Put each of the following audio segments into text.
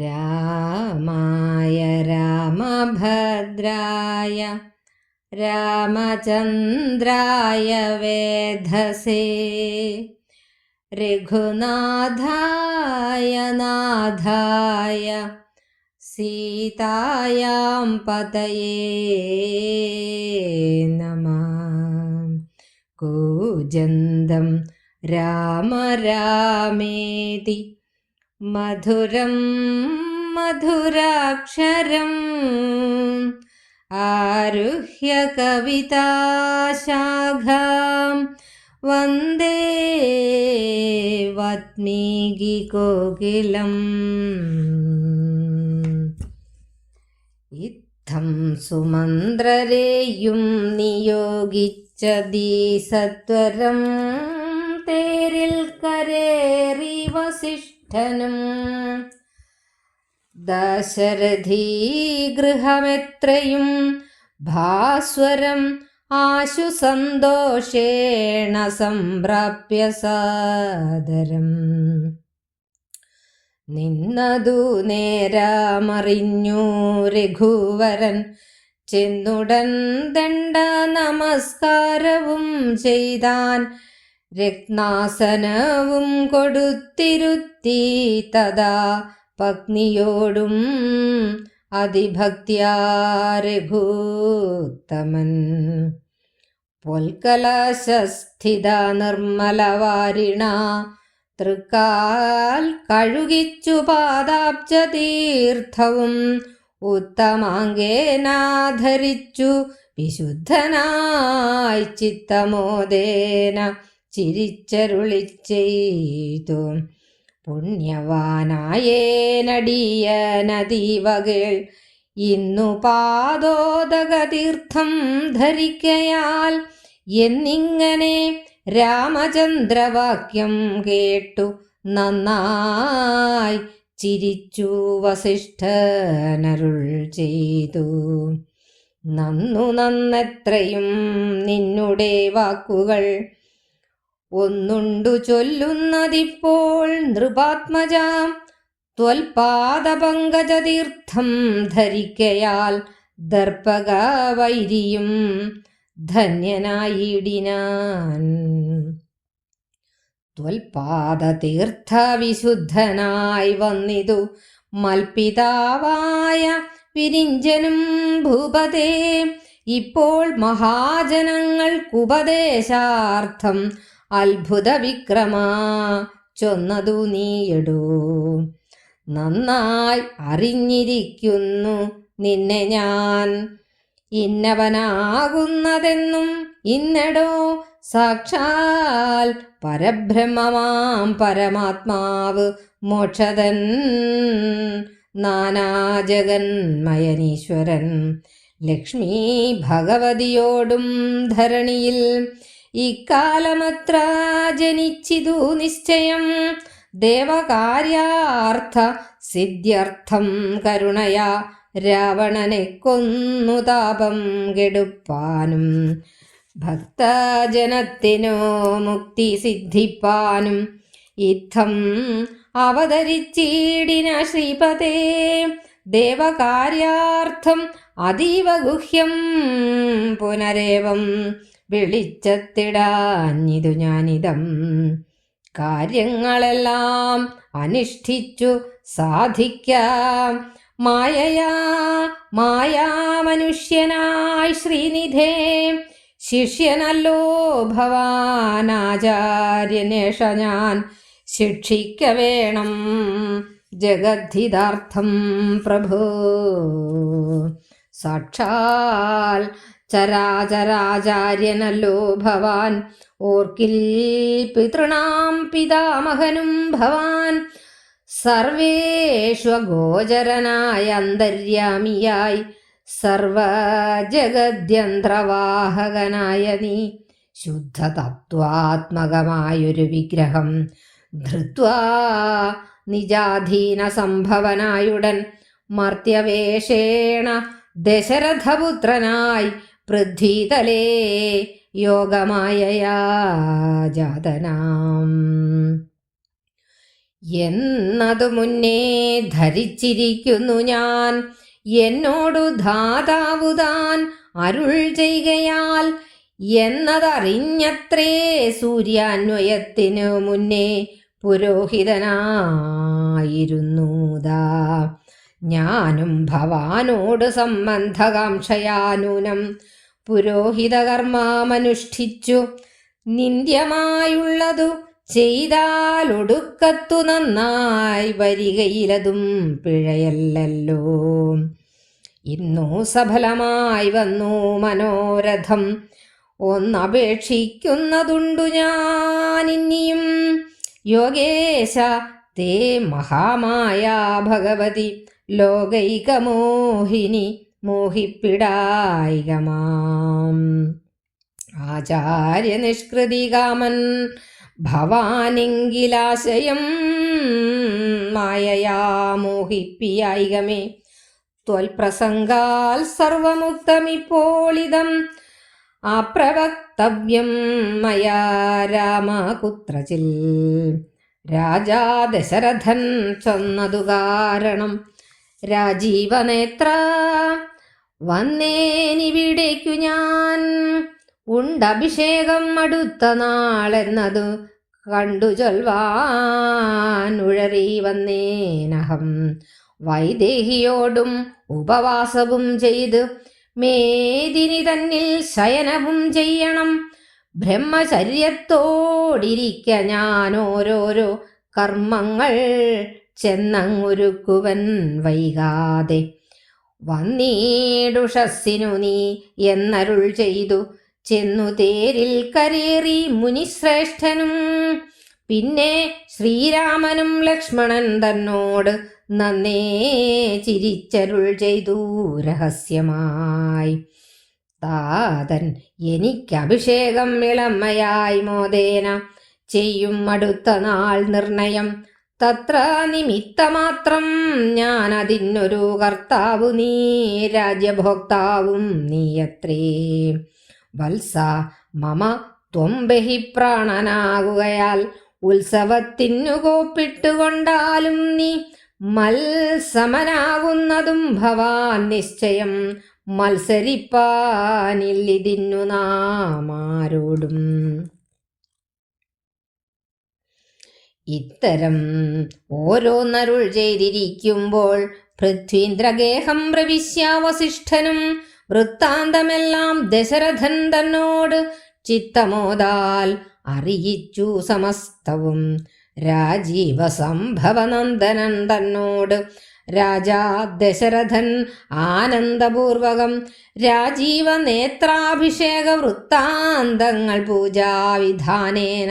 രാമായ രാമഭദ്രായ രാമചന്ദ്രായ വേധസേ രഘുനാഥായ നാഥായ സീതായാം പതയേ നമഃ. കൂജന്തം രാമ രാമേതി മധുരം മധുരാക്ഷരം ആരുഹ്യ കവിതാശാഖാം വന്ദേ വാത്മീകി കോകിലം. ഇത്തം സുമന്ത്രരെയും നിയോഗിച്ചതീ സത്വരം തേരിൽ കരേറി വസിഷ്ഠനും ദശരഥീ ഗൃഹമെത്രയും ഭാസ്വരം ആശു സന്തോഷേണ സംപ്രാപ്യ സാദരം. നിന്നതു നേരമറിഞ്ഞു രഘുവരൻ ചെന്നുടൻ ദണ്ഡ നമസ്കാരവും ചെയ്താൻ. രത്നാസനവും കൊടുത്തിരുത്തി തഥാ പത്നിയോടും അതിഭക്ത്യാ രഘുത്തമൻ. പൊൽക്കലശസ്ഥിത നിർമ്മലവാരിണ തൃക്കാൽ കഴുകിച്ചു പാദാബ്ജതീർത്ഥവും ഉത്തമാംഗേനാധരിച്ചു വിശുദ്ധനായി ചിത്തമോദേന ചിരിച്ചരുളി ചെയ്തു. പുണ്യവാനായേനടിയനതീവകേൾ ഇന്നു പാദോദകതീർത്ഥം ധരിക്കയാൽ എന്നിങ്ങനെ രാമചന്ദ്രവാക്യം കേട്ടു നന്നായി ചിരിച്ചു വസിഷ്ഠനരുൾ ചെയ്തു. നന്നു നന്നെത്രയും നിന്നുടെ വാക്കുകൾ ഒന്നുണ്ടു ചൊല്ലുന്നതിപ്പോൾ നൃപാത്മജാം. ത്വൽപാദപങ്കജതീർത്ഥം ധരിക്കയാൽ ദർപ്പക വൈരിയും ധന്യനായിടിനാൻ. ത്വൽപാദതീർത്ഥ വിശുദ്ധനായി വന്നിതു മൽപിതാവായ വിരിഞ്ചനും ഭൂപതേ. ഇപ്പോൾ മഹാജനങ്ങൾക്കുപദേശാർത്ഥം അത്ഭുത വിക്രമാ ചൊന്നതു നീയടൂ. നന്നായി അറിഞ്ഞിരിക്കുന്നു നിന്നെ ഞാൻ ഇന്നവനാകുന്നതെന്നും. ഇന്നടോ സാക്ഷാൽ പരബ്രഹ്മമാം പരമാത്മാവ് മോക്ഷദൻ നാനാജഗന്മയനീശ്വരൻ ലക്ഷ്മീ ഭഗവതിയോടും ധരണിയിൽ ഇക്കാലമത്ര ജനിച്ചിതു നിശ്ചയം. ദേവകാര്യാർത്ഥ സിദ്ധ്യർത്ഥം കരുണയാ രാവണനെ കൊന്നു താപം കെടുപ്പാനും ഭക്തജനത്തിനോ മുക്തി സിദ്ധിപ്പാനും ഇത്തം അവതരിച്ചിടിന ശ്രീപതേ. ദേവകാര്യാർത്ഥം അതീവ ഗുഹ്യം പുനരേവം വിളിച്ചത്തിടാഞ്ഞിതു ഞാനിതം. കാര്യങ്ങളെല്ലാം അനുഷ്ഠിച്ചു സാധിക്കാം മായാമനുഷ്യനായി ശ്രീനിധേ. ശിഷ്യനല്ലോ ഭവാനാചാര്യനേഷ ഞാൻ ശിക്ഷിക്ക വേണം ജഗദ്ധിതാർത്ഥം പ്രഭോ. സാക്ഷാൽ ചരാചരാചാര്യനല്ലോ ഭവാൻ ഓർക്കിൽ പിതൃണാം പിതാമഹനും ഭവാൻ. സർവേഷ്വഗോചരനായ അന്തര്യാമിയായി സർവജഗദ്യന്ത്രവാഹകനായ നീ ശുദ്ധതത്വാത്മകമായൊരു വിഗ്രഹം ധൃത്വാ നിജാധീന സംഭവനായുടൻ മർത്യവേഷേണ ദശരഥപുത്രനായി പൃഥ്വീതലേ യോഗമായയാ ജാതനാം. എന്നതു മുന്നേ ധരിച്ചിരിക്കുന്നു ഞാൻ. എന്നോടു ധാതാവുതാൻ അരുൾ ചെയ്കയാൽ എന്നതറിഞ്ഞത്രേ സൂര്യാന്വയത്തിനു മുന്നേ പുരോഹിതനായിരുന്നൂതാ. ഞാനും ഭവാനോട് സംബന്ധകാംക്ഷയാനൂനം പുരോഹിതകർമ്മമനുഷ്ഠിച്ചു നിന്ദ്യമായുള്ളതു ചെയ്താലൊടുക്കത്തു നന്നായി വരികയിലതും പിഴയല്ലല്ലോ. ഇന്നു സഫലമായി വന്നു മനോരഥം ഒന്നപേക്ഷിക്കുന്നതുണ്ടു ഞാനിനിയും. യോഗേശ തേ മഹാമായ ഭഗവതി ലോകൈകമോഹിനി മോഹിപ്പിടായികമാം. ആചാര്യനിഷ്കൃതികാമൻ ഭവാനെങ്കിലാശയം മായയാ മോഹിപ്പിയായികമേ. ത്വൽപ്രസംഗാൽ സർവമുക്തമിപ്പോളിതം അപ്രവക്തവ്യം മയാ രാമ കുത്രചിൽ. രാജാ ദശരഥൻ ചൊന്നതു കാരണം രാജീവനേത്ര വന്നേനിവിടേക്കു ഞാൻ. ഉണ്ടഭിഷേകം അടുത്ത നാളെന്നതു കണ്ടു ചൊൽവാൻ ഉഴറി വന്നേനഹം. വൈദേഹിയോടും ഉപവാസവും ചെയ്ത് മേദിനി തന്നിൽ ശയനവും ചെയ്യണം. ബ്രഹ്മചര്യത്തോടിരിക്ക ഞാൻ ഓരോരോ കർമ്മങ്ങൾ ചെന്നങ്ങൊരുക്കുവൻ വൈകാതെ. വന്നീടുഷസ്സിനു നീ എന്നരുൾ ചെയ്തു ചെന്നു തേരിൽ കരേറി മുനിശ്രേഷ്ഠനും. പിന്നെ ശ്രീരാമനും ലക്ഷ്മണൻ തന്നോട് നന്നേ ചിരിച്ചരുൾ ചെയ്തു രഹസ്യമായി. താതൻ എനിക്കഭിഷേകം ഇളമ്മയായി മോദേന ചെയ്യും അടുത്ത നാൾ നിർണയം. തത്ര നിമിത്തമാത്രം ഞാൻ അതിനൊരു കർത്താവു നീ രാജ്യഭോക്താവും നീയത്രേ. വത്സ മമ ത്വം ബഹി പ്രാണനാകുകയാൽ ഉത്സവത്തിനു കോപ്പിട്ടുകൊണ്ടാലും നീ മത്സമനാകുന്നതും ഭവാൻ നിശ്ചയം. മത്സരിപ്പാനില്ലിതിന്നു നാമാരോടും. ഇത്തരം ഓരോന്നരുൾ ചെയ്തിരിക്കുമ്പോൾ പൃഥ്വീന്ദ്രഗേഹം പ്രവിശ്യ വസിഷ്ഠനും വൃത്താന്തമെല്ലാം ദശരഥൻ തന്നോട് ചിത്തമോദാൽ അറിയിച്ചു സമസ്തവും. രാജീവ സംഭവനന്ദനൻ തന്നോട് രാജാ ദശരഥൻ ആനന്ദപൂർവകം രാജീവ നേത്രാഭിഷേക വൃത്താന്തങ്ങൾ പൂജാവിധാനേന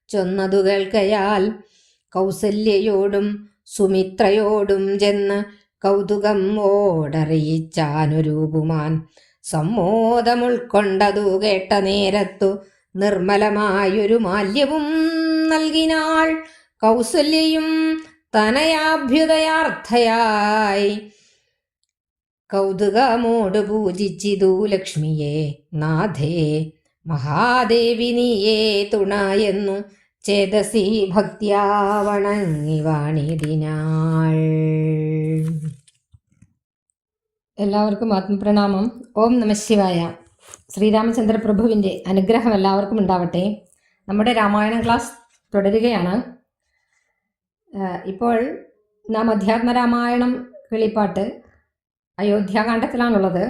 ചൊന്നതു കേൾക്കയാൽ കൗസല്യയോടും സുമിത്രയോടും ചെന്ന് കൗതുകം ഓടറിയിച്ചാനുരൂപുമാൻ. സമ്മോദമുൾക്കൊണ്ടതു കേട്ട നേരത്തു നിർമ്മലമായൊരു മാല്യവും നൽകിനാൾ. കൗസല്യയും തനയാഭ്യുദയാർത്ഥയായി കൗതുകമോട് പൂജിച്ചിതു ലക്ഷ്മിയെ. നാഥേ മഹാദേവി നീയേ തുണ എന്നു ചേതസി ഭക്ത്യാ വണങ്ങി വാണിടിനാൾ. എല്ലാവർക്കും ആത്മപ്രണാമം. ഓം നമഃശിവായ. ശ്രീരാമചന്ദ്ര പ്രഭുവിൻ്റെ അനുഗ്രഹം എല്ലാവർക്കും ഉണ്ടാവട്ടെ. നമ്മുടെ രാമായണം ക്ലാസ് തുടരുകയാണ്. ഇപ്പോൾ നാം അധ്യാത്മരാമായണം കിളിപ്പാട്ട് അയോധ്യാകാന്ഡത്തിലാണുള്ളത്.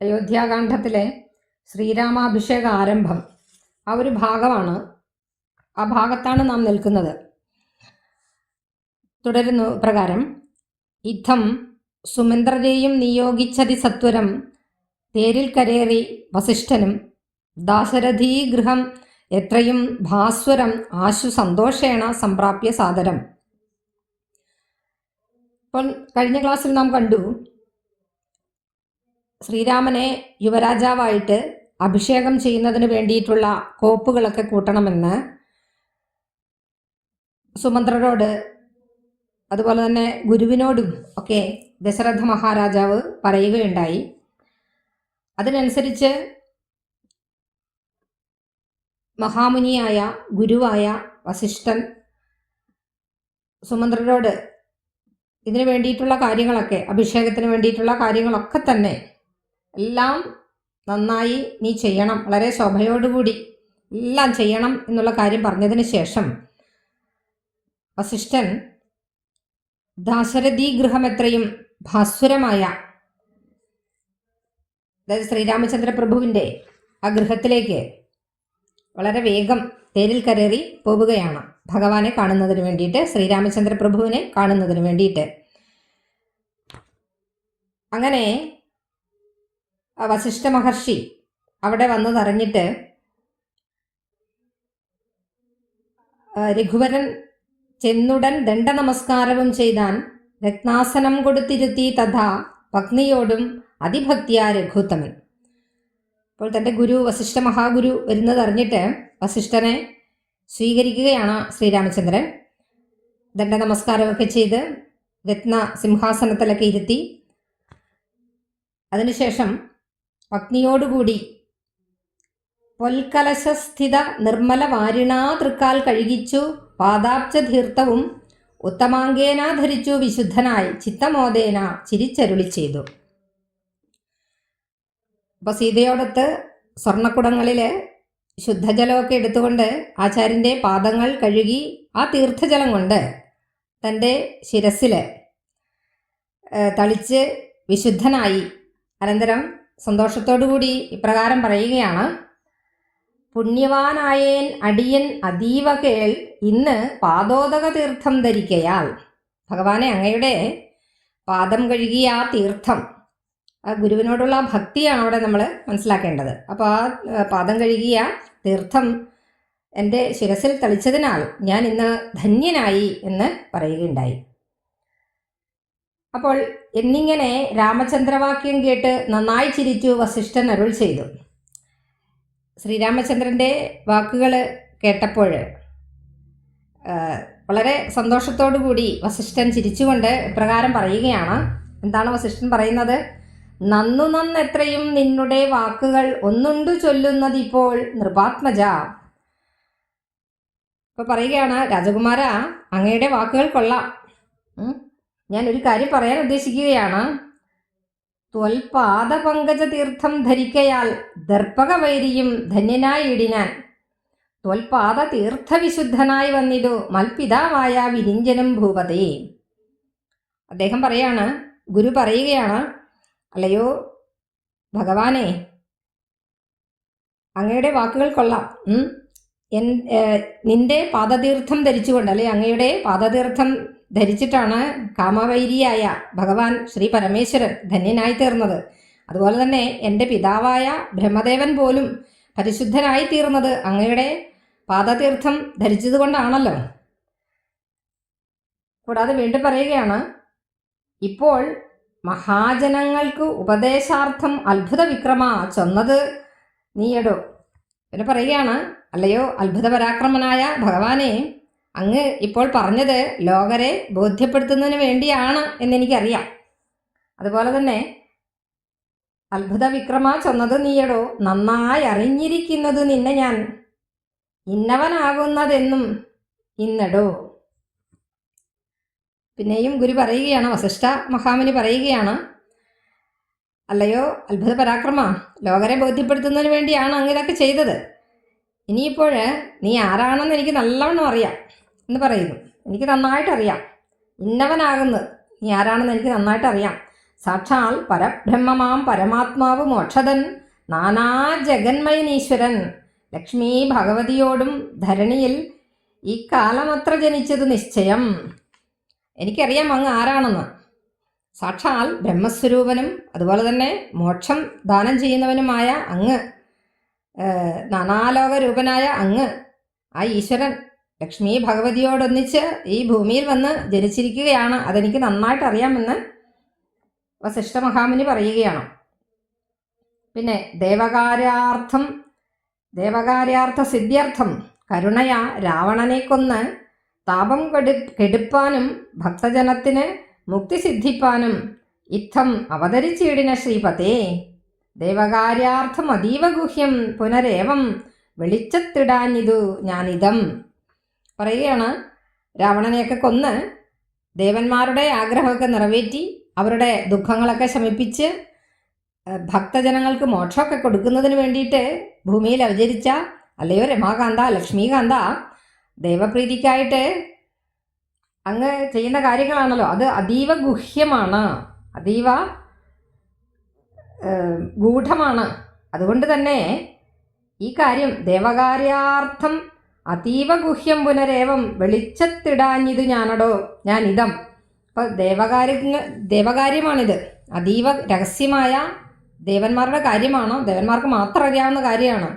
അയോധ്യാകാന്ഡത്തിലെ ശ്രീരാമാഭിഷേക ആരംഭം ആ ഒരു ഭാഗമാണ്. ആ ഭാഗത്താണ് നാം നിൽക്കുന്നത്. തുടരുന്നു പ്രകാരം: ഇത്തം സുമന്ത്രരെയും നിയോഗിച്ചതി സത്വരം തേരിൽ കരേറി വസിഷ്ഠനും ദാശരഥീഗൃഹം എത്രയും ഭാസ്വരം ആശു സന്തോഷേണ സംപ്രാപ്യ സാദരം. ഇപ്പോൾ കഴിഞ്ഞ ക്ലാസ്സിൽ നാം കണ്ടു ശ്രീരാമനെ യുവരാജാവായിട്ട് അഭിഷേകം ചെയ്യുന്നതിന് വേണ്ടിയിട്ടുള്ള കോപ്പുകളൊക്കെ കൂട്ടണമെന്ന് സുമന്ത്രരോട് അതുപോലെ തന്നെ ഗുരുവിനോടും ഒക്കെ ദശരഥ മഹാരാജാവ് പറയുകയുണ്ടായി. അതിനനുസരിച്ച് മഹാമുനിയായ ഗുരുവായ വസിഷ്ഠൻ സുമന്ത്രരോട് ഇതിനു വേണ്ടിയിട്ടുള്ള കാര്യങ്ങളൊക്കെ, അഭിഷേകത്തിന് വേണ്ടിയിട്ടുള്ള കാര്യങ്ങളൊക്കെ തന്നെ എല്ലാം നന്നായി നീ ചെയ്യണം, വളരെ ശോഭയോടുകൂടി എല്ലാം ചെയ്യണം എന്നുള്ള കാര്യം പറഞ്ഞതിന് ശേഷം വസിഷ്ഠൻ ദാശരഥി ഗൃഹം എത്രയും ഭാസ്വരമായ, അതായത് ശ്രീരാമചന്ദ്ര പ്രഭുവിൻ്റെ ആ ഗൃഹത്തിലേക്ക് വളരെ വേഗം തേരിൽ കയറി പോവുകയാണ് ഭഗവാനെ കാണുന്നതിന് വേണ്ടിയിട്ട്, ശ്രീരാമചന്ദ്ര പ്രഭുവിനെ കാണുന്നതിന് വേണ്ടിയിട്ട്. അങ്ങനെ വസിഷ്ഠ മഹർഷി അവിടെ വന്നതറിഞ്ഞിട്ട് രഘുവരൻ ചെന്നുടൻ ദണ്ഡനമസ്കാരവും ചെയ്താൻ രത്നാസനം കൊടുത്തിരുത്തി തഥാ പത്നിയോടും അതിഭക്തിയാ രഘുത്തമൻ. അപ്പോൾ തൻ്റെ ഗുരു വസിഷ്ഠ മഹാഗുരു വരുന്നതറിഞ്ഞിട്ട് വസിഷ്ഠനെ സ്വീകരിക്കുകയാണ് ശ്രീരാമചന്ദ്രൻ. ദണ്ഡനമസ്കാരമൊക്കെ ചെയ്ത് രത്ന സിംഹാസനത്തിലൊക്കെ ഇരുത്തി അതിനുശേഷം പത്നിയോടുകൂടി പൊൽക്കലശസ്ഥിത നിർമ്മല വാരിണാ തൃക്കാൽ കഴുകിച്ചു പാദാബ്ജതീർത്ഥവും ഉത്തമാംഗേന ധരിച്ചു വിശുദ്ധനായി ചിത്തമോദേന ചിരിച്ചരുളി ചെയ്തു. അപ്പോൾ സീതയോടൊത്ത് സ്വർണ്ണക്കുടങ്ങളിൽ ശുദ്ധജലമൊക്കെ എടുത്തുകൊണ്ട് ആചാര്യൻ്റെ പാദങ്ങൾ കഴുകി ആ തീർത്ഥജലം കൊണ്ട് തൻ്റെ ശിരസിൽ തളിച്ച് വിശുദ്ധനായി അനന്തരം സന്തോഷത്തോടുകൂടി ഇപ്രകാരം പറയുകയാണ്: പുണ്യവാനായേൻ അടിയൻ അതീവ കേൾ ഇന്ന് പാദോദക തീർത്ഥം ധരിക്കയാൽ. ഭഗവാനെ, അങ്ങയുടെ പാദം കഴുകിയ ആ തീർത്ഥം, ആ ഗുരുവിനോടുള്ള ഭക്തിയാണ് അവിടെ നമ്മൾ മനസ്സിലാക്കേണ്ടത്. അപ്പോൾ ആ പാദം കഴുകിയ തീർത്ഥം എൻ്റെ ശിരസിൽ തളിച്ചതിനാൽ ഞാൻ ഇന്ന് ധന്യനായി എന്ന് പറയുകയുണ്ടായി. അപ്പോൾ എന്നിങ്ങനെ രാമചന്ദ്രവാക്യം കേട്ട് നന്നായി ചിരിച്ചു വസിഷ്ഠൻ അരുൾ ചെയ്തു. ശ്രീരാമചന്ദ്രൻ്റെ വാക്കുകൾ കേട്ടപ്പോൾ വളരെ സന്തോഷത്തോടു കൂടി വസിഷ്ഠൻ ചിരിച്ചുകൊണ്ട് ഇപ്രകാരം പറയുകയാണ്. എന്താണ് വസിഷ്ഠൻ പറയുന്നത്? നന്നു നന്നെത്രയും നിന്നുടെ വാക്കുകൾ ഒന്നുണ്ടു ചൊല്ലുന്നതിപ്പോൾ നൃപാത്മജ. ഇപ്പോൾ പറയുകയാണ്, രാജകുമാര, അങ്ങയുടെ വാക്കുകൾ കൊള്ളാം. ഞാനൊരു കാര്യം പറയാൻ ഉദ്ദേശിക്കുകയാണ്. ത്വൽപാദപങ്കജ തീർത്ഥം ധരിക്കയാൽ ദർപ്പകവൈരിയും ധന്യനായിടിനാൻ. ത്വൽപാദ തീർത്ഥവിശുദ്ധനായി വന്നിതു മൽപിതാവായ വിരിഞ്ചനും ഭൂപതേ. അദ്ദേഹം പറയാണ്, ഗുരു പറയുകയാണ്, അല്ലയോ ഭഗവാനെ, അങ്ങയുടെ വാക്കുകൾ കൊള്ളാം. നിന്റെ പാദതീർത്ഥം ധരിച്ചുകൊണ്ട്, അല്ലെ അങ്ങയുടെ പാദതീർത്ഥം ധരിച്ചിട്ടാണ് കാമവൈരിയായ ഭഗവാൻ ശ്രീ പരമേശ്വരൻ ധന്യനായി തീർന്നത്. അതുപോലെ തന്നെ എൻ്റെ പിതാവായ ബ്രഹ്മദേവൻ പോലും പരിശുദ്ധനായി തീർന്നത് അങ്ങയുടെ പാദതീർത്ഥം ധരിച്ചതുകൊണ്ടാണല്ലോ. കൂടാതെ വീണ്ടും പറയുകയാണ്, ഇപ്പോൾ മഹാജനങ്ങൾക്ക് ഉപദേശാർത്ഥം അത്ഭുത വിക്രമ ചൊന്നത് നീയടോ. പിന്നെ പറയുകയാണ്, അല്ലയോ അത്ഭുത പരാക്രമനായ ഭഗവാനെ, അങ്ങ് ഇപ്പോൾ പറഞ്ഞത് ലോകരെ ബോധ്യപ്പെടുത്തുന്നതിന് വേണ്ടിയാണ് എന്നെനിക്കറിയാം. അതുപോലെ തന്നെ അത്ഭുത വിക്രമ ചൊന്നത് നീയടോ, നന്നായി അറിഞ്ഞിരിക്കുന്നത് നിന്നെ ഞാൻ ഇന്നവനാകുന്നതെന്നും ഇന്നടോ. പിന്നെയും ഗുരു പറയുകയാണ്, വസിഷ്ഠ മഹാമുനി പറയുകയാണ്, അല്ലയോ അത്ഭുത പരാക്രമ, ലോകരെ ബോധ്യപ്പെടുത്തുന്നതിന് വേണ്ടിയാണ് അങ്ങ് ഇതൊക്കെ ചെയ്തത്. ഇനിയിപ്പോൾ നീ ആരാണെന്ന് എനിക്ക് നല്ലവണ്ണം അറിയാം എന്ന് പറയുന്നു. എനിക്ക് നന്നായിട്ടറിയാം, ഇന്നവനാകുന്നത് നീ ആരാണെന്ന് എനിക്ക് നന്നായിട്ടറിയാം. സാക്ഷാൽ പരബ്രഹ്മമാം പരമാത്മാവ് മോക്ഷതൻ നാനാ ജഗന്മയനീശ്വരൻ ലക്ഷ്മി ഭഗവതിയോടും ധരണിയിൽ ഈ കാലമത്ര ജനിച്ചത് നിശ്ചയം. എനിക്കറിയാം അങ്ങ് ആരാണെന്ന്. സാക്ഷാൽ ബ്രഹ്മസ്വരൂപനും അതുപോലെ തന്നെ മോക്ഷം ദാനം ചെയ്യുന്നവനുമായ അങ്ങ്, നാനാലോകരൂപനായ അങ്ങ്, ആ ഈശ്വരൻ ലക്ഷ്മി ഭഗവതിയോടൊന്നിച്ച് ഈ ഭൂമിയിൽ വന്ന് ജനിച്ചിരിക്കുകയാണ്. അതെനിക്ക് നന്നായിട്ടറിയാമെന്ന് വസിഷ്ഠ മഹാമുനി പറയുകയാണ്. പിന്നെ ദേവകാര്യാർത്ഥ സിദ്ധ്യർത്ഥം കരുണയാ രാവണനെ കൊന്ന് താപം കെടുപ്പാനും ഭക്തജനത്തിന് മുക്തി സിദ്ധിപ്പാനും ഇത്തം അവതരിച്ചിടിന ശ്രീപതേ. ദേവകാര്യാർത്ഥം അതീവ ഗുഹ്യം പുനരേവം വെളിച്ചത്തിടാനിതു ഞാനിതം. പറയുകയാണ്, രാവണനെയൊക്കെ കൊന്ന് ദേവന്മാരുടെ ആഗ്രഹമൊക്കെ നിറവേറ്റി അവരുടെ ദുഃഖങ്ങളൊക്കെ ശമിപ്പിച്ച് ഭക്തജനങ്ങൾക്ക് മോക്ഷമൊക്കെ കൊടുക്കുന്നതിന് വേണ്ടിയിട്ട് ഭൂമിയിൽ അവതരിച്ച അല്ലയോ രമാകാന്ത, ലക്ഷ്മീകാന്ത, ദേവപ്രീതിക്കായിട്ട് അങ്ങ് ചെയ്യുന്ന കാര്യങ്ങളാണല്ലോ അത് അതീവ ഗുഹ്യമാണ്, അതീവ ഗൂഢമാണ്. അതുകൊണ്ട് തന്നെ ഈ കാര്യം ദേവകാര്യാർത്ഥം അതീവ ഗുഹ്യം പുനരേവം വെളിച്ചത്തിടാഞ്ഞിത് ഞാനിതം. അപ്പം ദേവകാര്യമാണിത്, അതീവ രഹസ്യമായ ദേവന്മാരുടെ കാര്യമാണ്, ദേവന്മാർക്ക് മാത്രം അറിയാവുന്ന കാര്യമാണ്.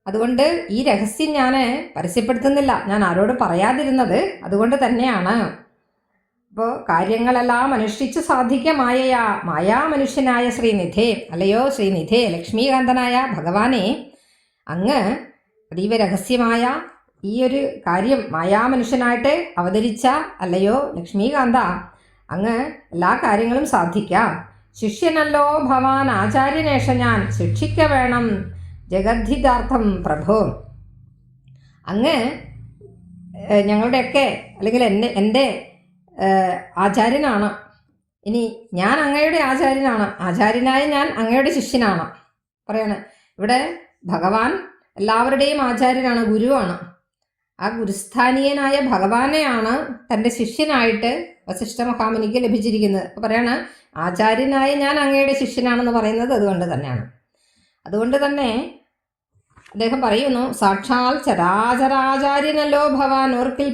അതുകൊണ്ട് ഈ രഹസ്യം ഞാൻ പരസ്യപ്പെടുത്തുന്നില്ല, ഞാൻ ആരോട് പറയാതിരുന്നത് അതുകൊണ്ട് തന്നെയാണ്. അപ്പോൾ കാര്യങ്ങളെല്ലാം അനുഷ്ഠിച്ചു സാധിക്കുക മായാമനുഷ്യനായ ശ്രീനിധേ, അല്ലയോ ശ്രീനിധേ, ലക്ഷ്മീകാന്തനായ ഭഗവാനെ, അങ്ങ് അതീവ രഹസ്യമായ ഈ ഒരു കാര്യം മായാമനുഷ്യനായിട്ട് അവതരിച്ച അല്ലയോ ലക്ഷ്മീകാന്ത, അങ്ങ് എല്ലാ കാര്യങ്ങളും സാധിക്കാം. ശിഷ്യനല്ലോ ഭവാൻ ആചാര്യനേഷ ഞാൻ ശിക്ഷിക്ക വേണം ജഗദ്ധിതാർത്ഥം പ്രഭു. അങ്ങ് ഞങ്ങളുടെയൊക്കെ അല്ലെങ്കിൽ എൻ്റെ ആചാര്യനാണ്. ഇനി ഞാൻ അങ്ങയുടെ ആചാര്യനാണ്, ആചാര്യനായ ഞാൻ അങ്ങയുടെ ശിഷ്യനാണ് പറയാണ്. ഇവിടെ ഭഗവാൻ എല്ലാവരുടെയും ആചാര്യനാണ്, ഗുരുവാണ്. ആ ഗുരുസ്ഥാനീയനായ ഭഗവാനെയാണ് തൻ്റെ ശിഷ്യനായിട്ട് വസിഷ്ഠ മഹാമുനിക്ക് ലഭിച്ചിരിക്കുന്നത്. അപ്പോൾ പറയാണ് ആചാര്യനായ ഞാൻ അങ്ങയുടെ ശിഷ്യനാണെന്ന് പറയുന്നത് അതുകൊണ്ട് തന്നെയാണ്. അതുകൊണ്ട് തന്നെ അദ്ദേഹം പറയുന്നു, സാക്ഷാൽ ചരാചരാചാര്യനല്ലോ ഭവാൻ, ഓർക്കിൽ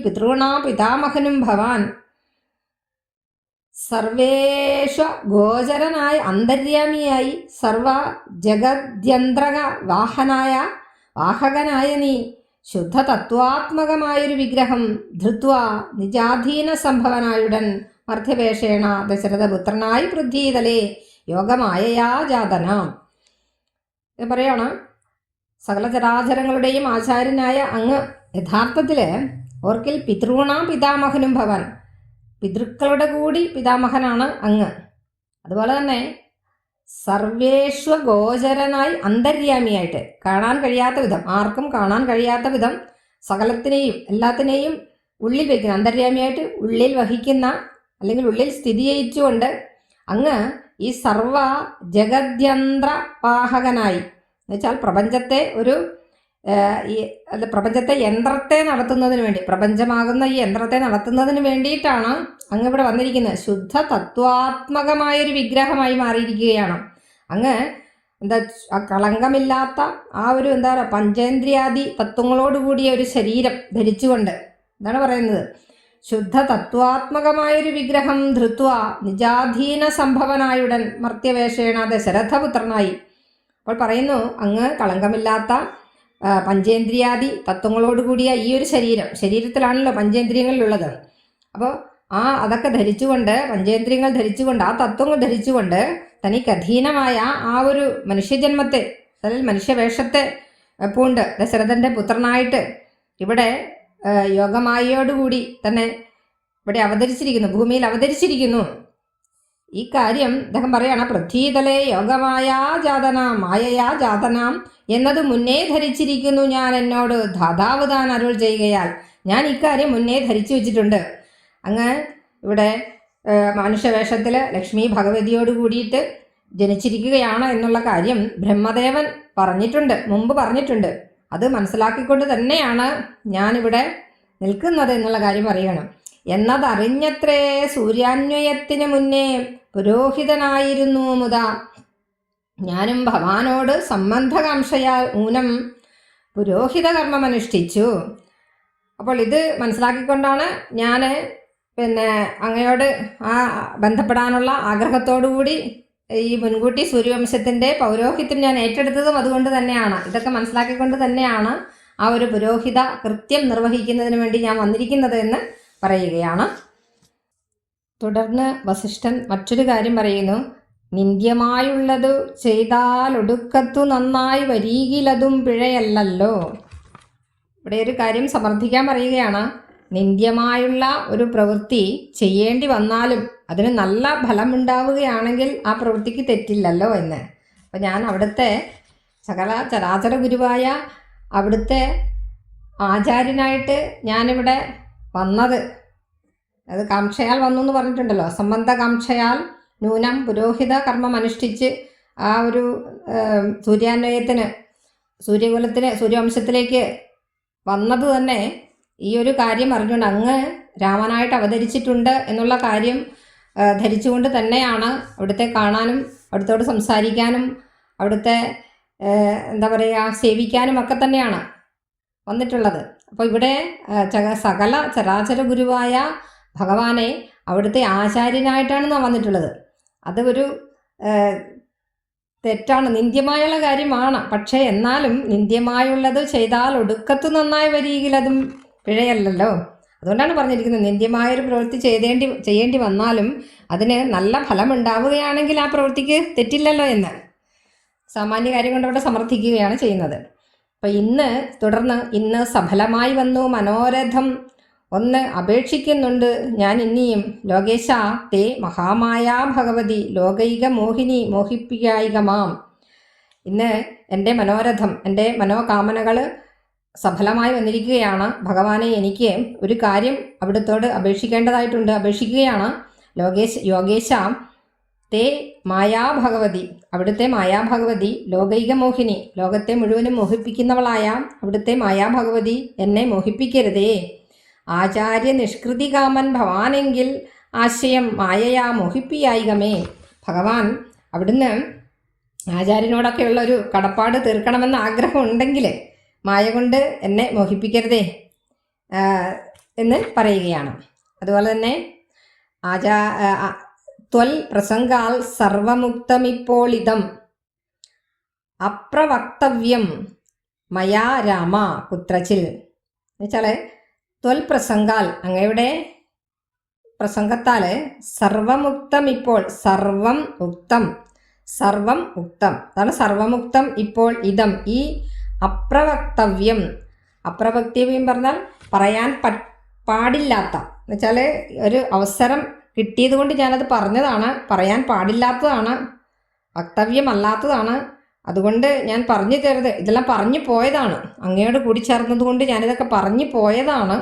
പിതാമഹനും ഭവാൻ, സർവേഷ ഗോചരനായ അന്തര്യാമിയായി സർവ ജഗദ്യന്ത്രക വാഹകനായ നീ ശുദ്ധ തത്വാത്മകമായൊരു വിഗ്രഹം ധൃത്വ നിജാധീന സംഭവനായുടൻ മർത്യപേക്ഷേണ ദശരഥപുത്രനായി പൃഥ്വീതലേ യോഗമായയാ ജാതനാം. പറയാണ് സകല ചരാചരങ്ങളുടെയും ആചാര്യനായ അങ്ങ് യഥാർത്ഥത്തിൽ ഓർക്കിൽ പിതാമഹനും ഭവാൻ, പിതൃക്കളുടെ കൂടി പിതാമഹനാണ് അങ്ങ്. അതുപോലെ തന്നെ സർവേഷ്വഗോചരനായി അന്തര്യാമിയായിട്ട് കാണാൻ കഴിയാത്ത വിധം, ആർക്കും കാണാൻ കഴിയാത്ത വിധം സകലത്തിനെയും എല്ലാത്തിനെയും ഉള്ളിൽ വയ്ക്കുന്ന, അന്തര്യാമിയായിട്ട് ഉള്ളിൽ വഹിക്കുന്ന അല്ലെങ്കിൽ ഉള്ളിൽ സ്ഥിതി ചെയ്യിച്ചുകൊണ്ട് അങ്ങ് ഈ സർവ ജഗദ്യന്ത്ര വാഹകനായി, എന്നുവെച്ചാൽ പ്രപഞ്ചത്തെ യന്ത്രത്തെ നടത്തുന്നതിന് വേണ്ടി, പ്രപഞ്ചമാകുന്ന ഈ യന്ത്രത്തെ നടത്തുന്നതിന് വേണ്ടിയിട്ടാണ് അങ്ങ് ഇവിടെ വന്നിരിക്കുന്നത്. ശുദ്ധ തത്വാത്മകമായൊരു വിഗ്രഹമായി മാറിയിരിക്കുകയാണ് അങ്ങ്. കളങ്കമില്ലാത്ത ആ ഒരു പഞ്ചേന്ദ്രിയാദി തത്വങ്ങളോടുകൂടിയ ഒരു ശരീരം ധരിച്ചുകൊണ്ട് എന്താണ് പറയുന്നത്, ശുദ്ധ തത്വാത്മകമായൊരു വിഗ്രഹം ധൃത്വ നിജാധീന സംഭവനായുടൻ മർത്യവേഷേണ ദശരഥപുത്രനായി. അപ്പോൾ പറയുന്നു അങ്ങ് കളങ്കമില്ലാത്ത പഞ്ചേന്ദ്രിയാദി തത്വങ്ങളോടുകൂടിയ ഈ ഒരു ശരീരത്തിലാണല്ലോ പഞ്ചേന്ദ്രിയങ്ങളിലുള്ളത്. അപ്പോൾ അതൊക്കെ ധരിച്ചുകൊണ്ട്, പഞ്ചേന്ദ്രിയങ്ങൾ ധരിച്ചുകൊണ്ട്, ആ തത്വങ്ങൾ ധരിച്ചുകൊണ്ട് തനിക്ക് അധീനമായ ആ ഒരു മനുഷ്യജന്മത്തെ, അല്ലെങ്കിൽ മനുഷ്യവേഷത്തെ പൂണ്ട് ദശരഥൻ്റെ പുത്രനായിട്ട് ഇവിടെ യോഗമായയോടുകൂടി തന്നെ ഇവിടെ അവതരിച്ചിരിക്കുന്നു, ഭൂമിയിൽ അവതരിച്ചിരിക്കുന്നു. ഈ കാര്യം അദ്ദേഹം പറയാണ്, പൃഥ്വീതലേ യോഗമായാ ജാതനാം മായയാ ജാതനാം എന്നത് മുന്നേ ധരിച്ചിരിക്കുന്നു ഞാൻ, എന്നോട് ധാതാവ് താൻ അരുൾ ചെയ്യുകയാൽ ഞാൻ ഇക്കാര്യം മുന്നേ ധരിച്ചു വെച്ചിട്ടുണ്ട്. അങ്ങ് ഇവിടെ മനുഷ്യവേഷത്തിൽ ലക്ഷ്മി ഭഗവതിയോട് കൂടിയിട്ട് ജനിച്ചിരിക്കുകയാണ് എന്നുള്ള കാര്യം ബ്രഹ്മദേവൻ മുമ്പ് പറഞ്ഞിട്ടുണ്ട്. അത് മനസ്സിലാക്കിക്കൊണ്ട് തന്നെയാണ് ഞാനിവിടെ നിൽക്കുന്നത് എന്നുള്ള കാര്യം പറയണം. എന്നതറിഞ്ഞത്രേ സൂര്യാന്വയത്തിന് മുന്നേ പുരോഹിതനായിരുന്നു മുതാ, ഞാനും ഭവാനോട് സംബന്ധകാംക്ഷയാൽ ഊനം പുരോഹിത കർമ്മമനുഷ്ഠിച്ചു. അപ്പോൾ ഇത് മനസ്സിലാക്കിക്കൊണ്ടാണ് ഞാൻ അങ്ങയോട് ബന്ധപ്പെടാനുള്ള ആഗ്രഹത്തോടുകൂടി ഈ മുൻകൂട്ടി സൂര്യവംശത്തിൻ്റെ പൗരോഹിത്യം ഞാൻ ഏറ്റെടുത്തതും അതുകൊണ്ട് തന്നെയാണ്. ഇതൊക്കെ മനസ്സിലാക്കിക്കൊണ്ട് തന്നെയാണ് ആ ഒരു പുരോഹിത കൃത്യം നിർവഹിക്കുന്നതിന് വേണ്ടി ഞാൻ വന്നിരിക്കുന്നത് എന്ന് പറയുകയാണ്. തുടർന്ന് വസിഷ്ഠൻ മറ്റൊരു കാര്യം പറയുന്നു, നിന്ദ്യമായുള്ളതു ചെയ്താലൊടുക്കത്തു നന്നായി വരീകിലതും പിഴയല്ലല്ലോ. ഇവിടെ ഒരു കാര്യം സമർത്ഥിക്കാൻ പറയുകയാണ്, നിന്ദ്യമായുള്ള ഒരു പ്രവൃത്തി ചെയ്യേണ്ടി വന്നാലും അതിന് നല്ല ഫലമുണ്ടാവുകയാണെങ്കിൽ ആ പ്രവൃത്തിക്ക് തെറ്റില്ലല്ലോ എന്ന്. അപ്പം ഞാൻ അവിടുത്തെ സകല ചരാചര ഗുരുവായ അവിടുത്തെ ആചാര്യനായിട്ട് ഞാനിവിടെ വന്നത്. അത് കാംക്ഷയാൽ വന്നു എന്ന് പറഞ്ഞിട്ടുണ്ടല്ലോ. അസംബന്ധ കാംക്ഷയാൽ നൂനം പുരോഹിത കർമ്മം അനുഷ്ഠിച്ച് ആ ഒരു സൂര്യാന്വയത്തിന്, സൂര്യകുലത്തിന്, സൂര്യവംശത്തിലേക്ക് വന്നത് തന്നെ ഈ ഒരു കാര്യം അറിഞ്ഞുകൊണ്ട്, അങ്ങ് രാമനായിട്ട് അവതരിച്ചിട്ടുണ്ട് എന്നുള്ള കാര്യം ധരിച്ചുകൊണ്ട് തന്നെയാണ് അവിടുത്തെ കാണാനും അവിടുത്തോട് സംസാരിക്കാനും അവിടുത്തെ എന്താ പറയുക സേവിക്കാനും ഒക്കെ തന്നെയാണ് വന്നിട്ടുള്ളത്. അപ്പോൾ ഇവിടെ സകല ചരാചര ഗുരുവായ ഭഗവാനെ അവിടുത്തെ ആചാര്യനായിട്ടാണ് വന്നിട്ടുള്ളത്. അത് ഒരു തെറ്റാണ്, നിന്ദ്യമായുള്ള കാര്യമാണ്. പക്ഷേ എന്നാലും നിന്ദ്യമായുള്ളത് ചെയ്താൽ ഒടുക്കത്ത് നന്നായി വരികിൽ അതും പിഴയല്ലല്ലോ. അതുകൊണ്ടാണ് പറഞ്ഞിരിക്കുന്നത്, നിന്ദ്യമായൊരു പ്രവൃത്തി ചെയ്യേണ്ടി വന്നാലും അതിന് നല്ല ഫലം ഉണ്ടാവുകയാണെങ്കിൽ ആ പ്രവൃത്തിക്ക് തെറ്റില്ലല്ലോ എന്ന് സാമാന്യ കാര്യം കൊണ്ട് അവിടെ സമർത്ഥിക്കുകയാണ് ചെയ്യുന്നത്. അപ്പം തുടർന്ന് ഇന്ന് സഫലമായി വന്നു മനോരഥം ഒന്ന് അപേക്ഷിക്കുന്നുണ്ട് ഞാൻ ഇനിയും. ലോകേശ തേ മഹാമായാ ഭഗവതി ലോകൈക മോഹിനി മോഹിപ്പിക്കായിക മാം. ഇന്ന് എൻ്റെ മനോരഥം, എൻ്റെ മനോകാമനകൾ സഫലമായി വന്നിരിക്കുകയാണ്. ഭഗവാനെ, എനിക്ക് ഒരു കാര്യം അവിടുത്തോട് അപേക്ഷിക്കേണ്ടതായിട്ടുണ്ട്, അപേക്ഷിക്കുകയാണ്. യോഗേശ തേ മായാഭഗവതി, അവിടുത്തെ മായാഭഗവതി ലോകൈക മോഹിനി, ലോകത്തെ മുഴുവനും മോഹിപ്പിക്കുന്നവളായ അവിടുത്തെ മായാഭഗവതി എന്നെ മോഹിപ്പിക്കരുതേ. ആചാര്യ നിഷ്കൃതികാമൻ ഭവാനെങ്കിൽ ആശയം മായയാ മോഹിപ്പിയായികമേ. ഭഗവാൻ അവിടുന്ന് ആചാര്യനോടൊക്കെയുള്ള ഒരു കടപ്പാട് തീർക്കണമെന്ന് ആഗ്രഹമുണ്ടെങ്കിൽ മായ കൊണ്ട് എന്നെ മോഹിപ്പിക്കരുതേ എന്ന് പറയുകയാണ്. അതുപോലെ തന്നെ ത്വൽ പ്രസംഗാൽ സർവമുക്തമിപ്പോളിതം അപ്രവക്തവ്യം മയാ രാമ കുത്രച്ചിൽ. എന്നുവെച്ചാൽ ത്വൽ പ്രസംഗാൽ, അങ്ങയുടെ പ്രസംഗത്താൽ സർവമുക്തം ഇപ്പോൾ, സർവം ഉക്തം, സർവം ഉക്തം, അതാണ് സർവമുക്തം ഇപ്പോൾ ഇതം, ഈ അപ്രവക്തവ്യം. അപ്രവക്തവ്യം പറഞ്ഞാൽ പറയാൻ പാടില്ലാത്ത, എന്നുവെച്ചാൽ ഒരു അവസരം കിട്ടിയത് കൊണ്ട് ഞാനത് പറഞ്ഞതാണ്, പറയാൻ പാടില്ലാത്തതാണ്, വക്തവ്യമല്ലാത്തതാണ്. അതുകൊണ്ട് ഞാൻ പറഞ്ഞു തരുത്, ഇതെല്ലാം പറഞ്ഞു പോയതാണ്, അങ്ങയോട് കൂടി ചേർന്നത് കൊണ്ട് ഞാനിതൊക്കെ പറഞ്ഞു പോയതാണ്.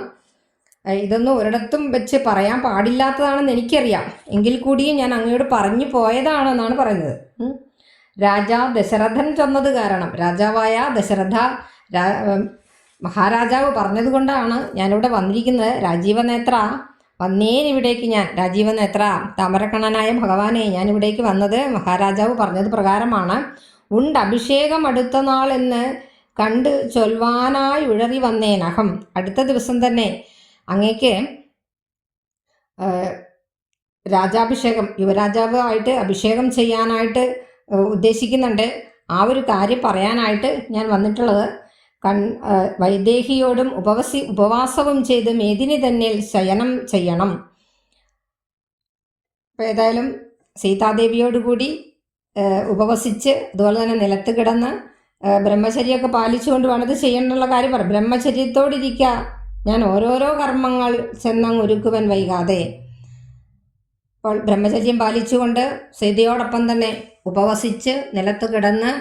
ഇതൊന്നും ഒരിടത്തും വെച്ച് പറയാൻ പാടില്ലാത്തതാണെന്ന് എനിക്കറിയാം, എങ്കിൽ കൂടിയും ഞാൻ അങ്ങയോട് പറഞ്ഞു പോയതാണെന്നാണ് പറയുന്നത്. രാജാ ദശരഥൻ ചെന്നത് കാരണം, രാജാവായ ദശരഥ മഹാരാജാവ് പറഞ്ഞതുകൊണ്ടാണ് ഞാനിവിടെ വന്നിരിക്കുന്നത്. രാജീവനേത്ര വന്നേനിവിടേക്ക് ഞാൻ, രാജീവനേത്ര താമരക്കണ്ണനായ ഭഗവാനെ, ഞാനിവിടേക്ക് വന്നത് മഹാരാജാവ് പറഞ്ഞത് പ്രകാരമാണ്. അഭിഷേകം അടുത്ത നാൾ എന്ന് കണ്ട് ചൊൽവാനായി ഉഴറി വന്നേനഹം. അടുത്ത ദിവസം തന്നെ അങ്ങേക്ക് രാജാഭിഷേകം, യുവരാജാവ് ആയിട്ട് അഭിഷേകം ചെയ്യാനായിട്ട് ഉദ്ദേശിക്കുന്നുണ്ട്. ആ ഒരു കാര്യം പറയാനായിട്ട് ഞാൻ വന്നിട്ടുള്ളത്. വൈദേഹിയോടും ഉപവാസവും ചെയ്ത് മേദിനി തന്നിൽ ശയനം ചെയ്യണം. അപ്പോൾ ഏതായാലും സീതാദേവിയോടുകൂടി ഉപവസിച്ച് അതുപോലെ തന്നെ നിലത്ത് കിടന്ന് ബ്രഹ്മചര്യമൊക്കെ പാലിച്ചുകൊണ്ട് വേണത് ചെയ്യേണ്ടുള്ള കാര്യം പറയും. ബ്രഹ്മചര്യത്തോടിരിക്കുക, ഞാൻ ഓരോരോ കർമ്മങ്ങൾ ചെന്നങ്ങ് ഒരുക്കുവൻ വൈകാതെ. അപ്പോൾ ബ്രഹ്മചര്യം പാലിച്ചുകൊണ്ട് സീതയോടൊപ്പം തന്നെ ഉപവസിച്ച് നിലത്ത് കിടന്ന്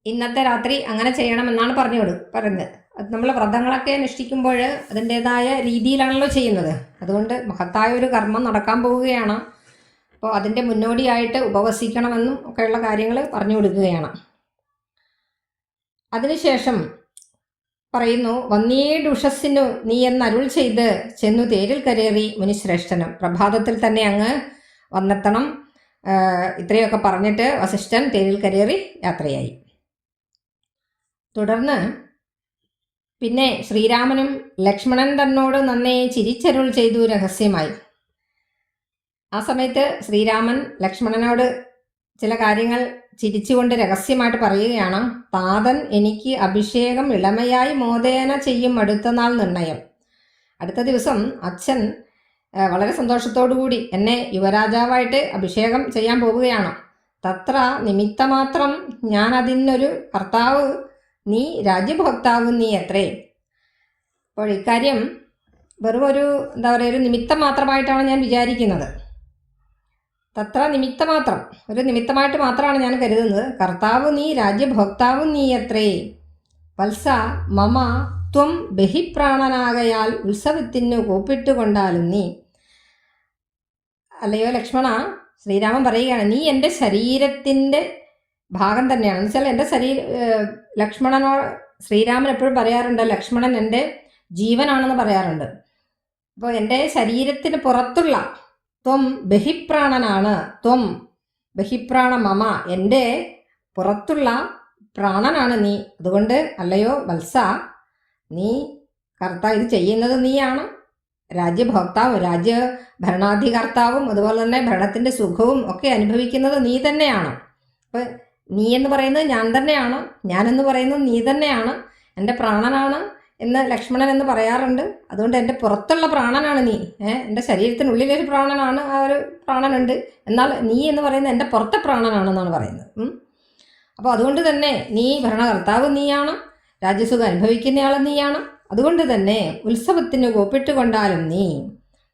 ഇന്നത്തെ രാത്രി അങ്ങനെ ചെയ്യണമെന്നാണ് പറയുന്നത്. അത് നമ്മൾ വ്രതങ്ങളൊക്കെ അനുഷ്ഠിക്കുമ്പോൾ അതിൻ്റേതായ രീതിയിലാണല്ലോ ചെയ്യുന്നത്. അതുകൊണ്ട് മഹത്തായ ഒരു കർമ്മം നടക്കാൻ പോവുകയാണ്. അപ്പോൾ അതിൻ്റെ മുന്നോടിയായിട്ട് ഉപവസിക്കണമെന്നും ഒക്കെയുള്ള കാര്യങ്ങൾ പറഞ്ഞു കൊടുക്കുകയാണ്. അതിനുശേഷം പറയുന്നു, വന്നീടുഷസ്സിനു നീ എന്നരുൾ ചെയ്ത് ചെന്നു തേരിൽ കരേറി മുനിശ്രേഷ്ഠനും. പ്രഭാതത്തിൽ തന്നെ അങ്ങ് വന്നെത്തണം. ഇത്രയൊക്കെ പറഞ്ഞിട്ട് വസിഷ്ഠൻ തേരിൽ കരേറി യാത്രയായി. തുടർന്ന് പിന്നെ ശ്രീരാമനും ലക്ഷ്മണൻ തന്നോട് നന്നേ ചിരിച്ചരുൾ ചെയ്തു രഹസ്യമായി. ആ സമയത്ത് ശ്രീരാമൻ ലക്ഷ്മണനോട് ചില കാര്യങ്ങൾ ചിരിച്ചുകൊണ്ട് രഹസ്യമായിട്ട് പറയുകയാണ്. താതൻ എനിക്ക് അഭിഷേകം ഇളമയായി മോദേന ചെയ്യും അടുത്ത നാൾ നിർണയം. അടുത്ത ദിവസം അച്ഛൻ വളരെ സന്തോഷത്തോടുകൂടി എന്നെ യുവരാജാവായിട്ട് അഭിഷേകം ചെയ്യാൻ പോവുകയാണ്. തത്ര നിമിത്തമാത്രം ഞാൻ അതിനൊരു കർത്താവ്, നീ രാജ്യഭോക്താവ് നീ അത്രേ. അപ്പോൾ ഇക്കാര്യം വെറും ഒരു ഒരു നിമിത്തം മാത്രമായിട്ടാണ് ഞാൻ വിചാരിക്കുന്നത്. തത്ര നിമിത്തമാത്രം, ഒരു നിമിത്തമായിട്ട് മാത്രമാണ് ഞാൻ കരുതുന്നത്. കർത്താവ് നീ രാജ്യഭോക്താവ് നീ അത്രേ. വത്സ മമ ത്വം ബഹിപ്രാണനാകയാൽ ഉത്സവത്തിന് കൂപ്പിട്ടുകൊണ്ടാലും നീ. അല്ലയോ ലക്ഷ്മണ, ശ്രീരാമൻ പറയുകയാണ്, നീ എൻ്റെ ശരീരത്തിൻ്റെ ഭാഗം തന്നെയാണ്. എന്ന് വെച്ചാൽ എൻ്റെ ശ്രീരാമൻ എപ്പോഴും പറയാറുണ്ട്, ലക്ഷ്മണൻ എൻ്റെ ജീവനാണെന്ന് പറയാറുണ്ട്. അപ്പോൾ എൻ്റെ ശരീരത്തിന് പുറത്തുള്ള ത്വം ബഹിപ്രാണനാണ്. ത്വം ബഹിപ്രാണ മമ, എൻ്റെ പുറത്തുള്ള പ്രാണനാണ് നീ. അതുകൊണ്ട് അല്ലയോ വത്സ, നീ ഇത് ചെയ്യുന്നത് നീയാണ്. രാജ്യഭോക്താവും ഭരണാധികർത്താവും അതുപോലെ തന്നെ ഭരണത്തിൻ്റെ സുഖവും ഒക്കെ അനുഭവിക്കുന്നത് നീ തന്നെയാണ്. അപ്പോൾ നീ എന്ന് പറയുന്നത് ഞാൻ തന്നെയാണ്, ഞാനെന്ന് പറയുന്നത് നീ തന്നെയാണ്, എൻ്റെ പ്രാണനാണ് എന്ന് ലക്ഷ്മണൻ എന്ന് പറയാറുണ്ട്. അതുകൊണ്ട് എൻ്റെ പുറത്തുള്ള പ്രാണനാണ് നീ. എൻ്റെ ശരീരത്തിനുള്ളിലൊരു പ്രാണനാണ്, ആ ഒരു പ്രാണനുണ്ട്. എന്നാൽ നീ എന്ന് പറയുന്നത് എൻ്റെ പുറത്തെ പ്രാണനാണെന്നാണ് പറയുന്നത്. അപ്പോൾ അതുകൊണ്ട് തന്നെ നീ ഭരണകർത്താവ് നീയാണ്, രാജ്യസുഖം അനുഭവിക്കുന്നയാൾ നീയാണ്. അതുകൊണ്ട് തന്നെ ഉത്സവത്തിന് കൂപ്പിട്ടുകൊണ്ടാലും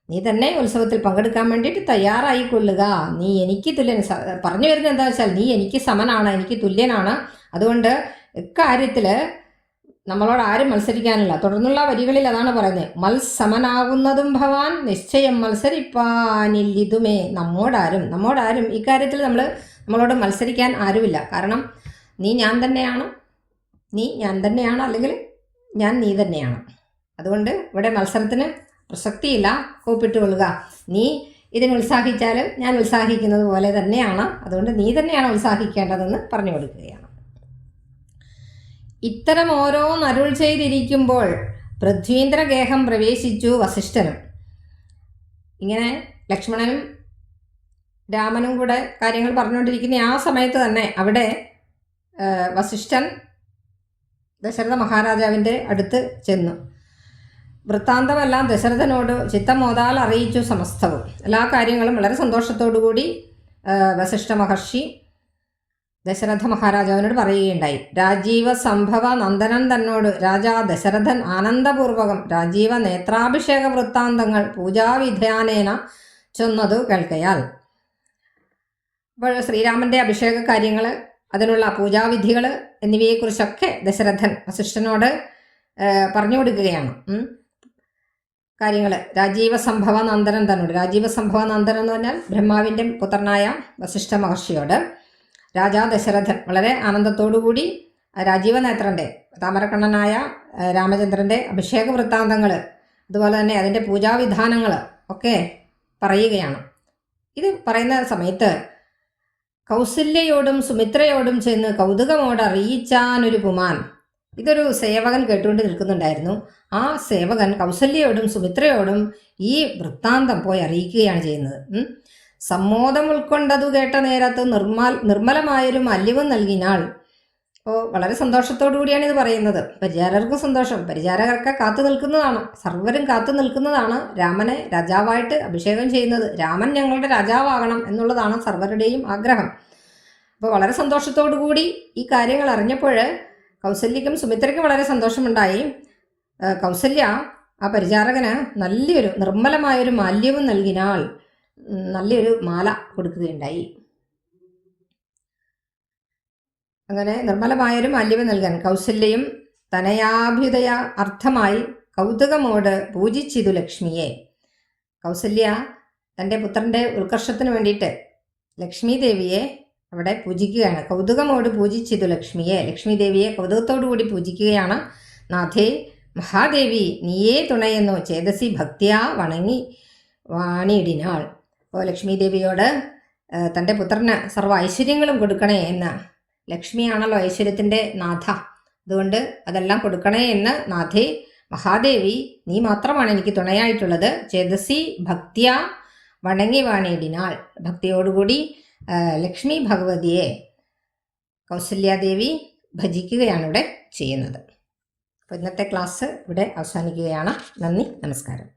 നീ തന്നെ ഉത്സവത്തിൽ പങ്കെടുക്കാൻ വേണ്ടിയിട്ട് തയ്യാറായിക്കൊള്ളുക. നീ എനിക്ക് തുല്യൻ. പറഞ്ഞു വരുന്നത് എന്താ വെച്ചാൽ, നീ എനിക്ക് സമനാണ്, എനിക്ക് തുല്യനാണ്. അതുകൊണ്ട് ഇക്കാര്യത്തിൽ നമ്മളോട് ആരും മത്സരിക്കാനില്ല. തുടർന്നുള്ള വരികളിൽ അതാണ് പറയുന്നത്, മത്സമനാകുന്നതും ഭവാൻ നിശ്ചയം മത്സരിപ്പാനില്ലിതുമേ. നമ്മോടാരും ഇക്കാര്യത്തിൽ നമ്മളോട് മത്സരിക്കാൻ ആരുമില്ല. കാരണം നീ ഞാൻ തന്നെയാണ്, അല്ലെങ്കിൽ ഞാൻ നീ തന്നെയാണ്. അതുകൊണ്ട് ഇവിടെ മത്സരത്തിന് പ്രസക്തിയില്ല. കൂപ്പിട്ടുകൊള്ളുക. നീ ഇതിന് ഉത്സാഹിച്ചാൽ ഞാൻ ഉത്സാഹിക്കുന്നത് പോലെ തന്നെയാണ്. അതുകൊണ്ട് നീ തന്നെയാണ് ഉത്സാഹിക്കേണ്ടതെന്ന് പറഞ്ഞു കൊടുക്കുകയാണ്. ഇത്തരം ഓരോന്ന് അരുൾ ചെയ്തിരിക്കുമ്പോൾ പൃഥ്വീന്ദ്രഗേഹം പ്രവേശിച്ചു വസിഷ്ഠനും. ഇങ്ങനെ ലക്ഷ്മണനും രാമനും കൂടെ കാര്യങ്ങൾ പറഞ്ഞുകൊണ്ടിരിക്കുന്ന ആ സമയത്ത് തന്നെ അവിടെ വസിഷ്ഠൻ ദശരഥ മഹാരാജാവിൻ്റെ അടുത്ത് ചെന്നു. വൃത്താന്തമെല്ലാം ദശരഥനോട് ചിത്തമോദാൽ അറിയിച്ചു സമസ്തവും. എല്ലാ കാര്യങ്ങളും വളരെ സന്തോഷത്തോടു കൂടി വസിഷ്ഠ മഹർഷി ദശരഥ മഹാരാജാവിനോട് പറയുകയുണ്ടായി. രാജീവ സംഭവ നന്ദനൻ തന്നോട് രാജാ ദശരഥൻ ആനന്ദപൂർവകം രാജീവ നേത്രാഭിഷേക വൃത്താന്തങ്ങൾ പൂജാവിധാനേന ചൊന്നതു കേൾക്കയാൽ. അപ്പോൾ ശ്രീരാമൻ്റെ അഭിഷേക കാര്യങ്ങൾ, അതിനുള്ള പൂജാവിധികൾ എന്നിവയെക്കുറിച്ചൊക്കെ ദശരഥൻ വസിഷ്ഠനോട് പറഞ്ഞു കൊടുക്കുകയാണ്. കാര്യങ്ങൾ രാജീവസംഭവ നന്ദനൻ തന്നോട്. രാജീവസംഭവ നന്ദനൻ എന്ന് പറഞ്ഞാൽ ബ്രഹ്മാവിൻ്റെ പുത്രനായ വസിഷ്ഠ മഹർഷിയോട് രാജാ ദശരഥൻ വളരെ ആനന്ദത്തോടുകൂടി രാജീവനേത്രൻ്റെ താമരക്കണ്ണനായ രാമചന്ദ്രൻ്റെ അഭിഷേക വൃത്താന്തങ്ങൾ, അതുപോലെ തന്നെ അതിൻ്റെ പൂജാവിധാനങ്ങൾ ഒക്കെ പറയുകയാണ്. ഇത് പറയുന്ന സമയത്ത് കൗസല്യയോടും സുമിത്രയോടും ചെന്ന് കൗതുകമോട് അറിയിച്ചാനൊരു പുമാൻ. ഇതൊരു സേവകൻ കേട്ടുകൊണ്ട് നിൽക്കുന്നുണ്ടായിരുന്നു. ആ സേവകൻ കൗസല്യയോടും സുമിത്രയോടും ഈ വൃത്താന്തം പോയി അറിയിക്കുകയാണ് ചെയ്യുന്നത്. സമ്മോദം ഉൾക്കൊണ്ടതു കേട്ട നേരത്ത് നിർമ്മലമായൊരു മല്യവും നൽകിനാൾ. അപ്പോൾ വളരെ സന്തോഷത്തോടു കൂടിയാണ് ഇത് പറയുന്നത്. പരിചാരകർക്ക് സന്തോഷം, പരിചാരകർക്ക് കാത്തു നിൽക്കുന്നതാണ്, സർവരും കാത്തു നിൽക്കുന്നതാണ് രാമനെ രാജാവായിട്ട് അഭിഷേകം ചെയ്യുന്നത്. രാമൻ ഞങ്ങളുടെ രാജാവാകണം എന്നുള്ളതാണ് സർവരുടെയും ആഗ്രഹം. അപ്പോൾ വളരെ സന്തോഷത്തോടു കൂടി ഈ കാര്യങ്ങൾ അറിഞ്ഞപ്പോൾ കൗസല്യക്കും സുമിത്രയ്ക്കും വളരെ സന്തോഷമുണ്ടായി. കൗസല്യ ആ പരിചാരകന് നല്ലൊരു നിർമ്മലമായൊരു മാല്യവും നൽകിനാൾ. നല്ലൊരു മാല കൊടുക്കുകയുണ്ടായി. അങ്ങനെ നിർമ്മലമായൊരു മാല്യവും നൽകാൻ കൗസല്യയും തനയാഭ്യുദയ അർത്ഥമായി കൗതുകമോട് പൂജിച്ചിതു ലക്ഷ്മിയെ. കൗസല്യ തൻ്റെ പുത്രൻ്റെ ഉത്കർഷത്തിന് വേണ്ടിയിട്ട് ലക്ഷ്മി ദേവിയെ അവിടെ പൂജിക്കുകയാണ്. കൗതുകമോട് പൂജിച്ചിതു ലക്ഷ്മിയെ. ലക്ഷ്മി ദേവിയെ കൗതുകത്തോടു കൂടി പൂജിക്കുകയാണ്. നാഥേ മഹാദേവി നീയേ തുണയെന്നു ചേതസി ഭക്തിയാ വണങ്ങി വാണിയിടിനാൾ. അപ്പോൾ ലക്ഷ്മി ദേവിയോട് തൻ്റെ പുത്രന് സർവ്വ ഐശ്വര്യങ്ങളും കൊടുക്കണേ എന്ന്. ലക്ഷ്മിയാണല്ലോ ഐശ്വര്യത്തിൻ്റെ നാഥ, അതുകൊണ്ട് അതെല്ലാം കൊടുക്കണേ എന്ന് നാഥേ മഹാദേവി നീ മാത്രമാണ് എനിക്ക് തുണയായിട്ടുള്ളത്. ചേതസി ഭക്തിയാ വണങ്ങി വാണിയിടിനാൾ. ഭക്തിയോടുകൂടി ലക്ഷ്മി ഭഗവതിയെ കൗസല്യാദേവി ഭജിക്കുകയാണ് ഇവിടെ ചെയ്യുന്നത്. അപ്പോൾ ഇന്നത്തെ ക്ലാസ് ഇവിടെ അവസാനിക്കുകയാണ്. നന്ദി, നമസ്കാരം.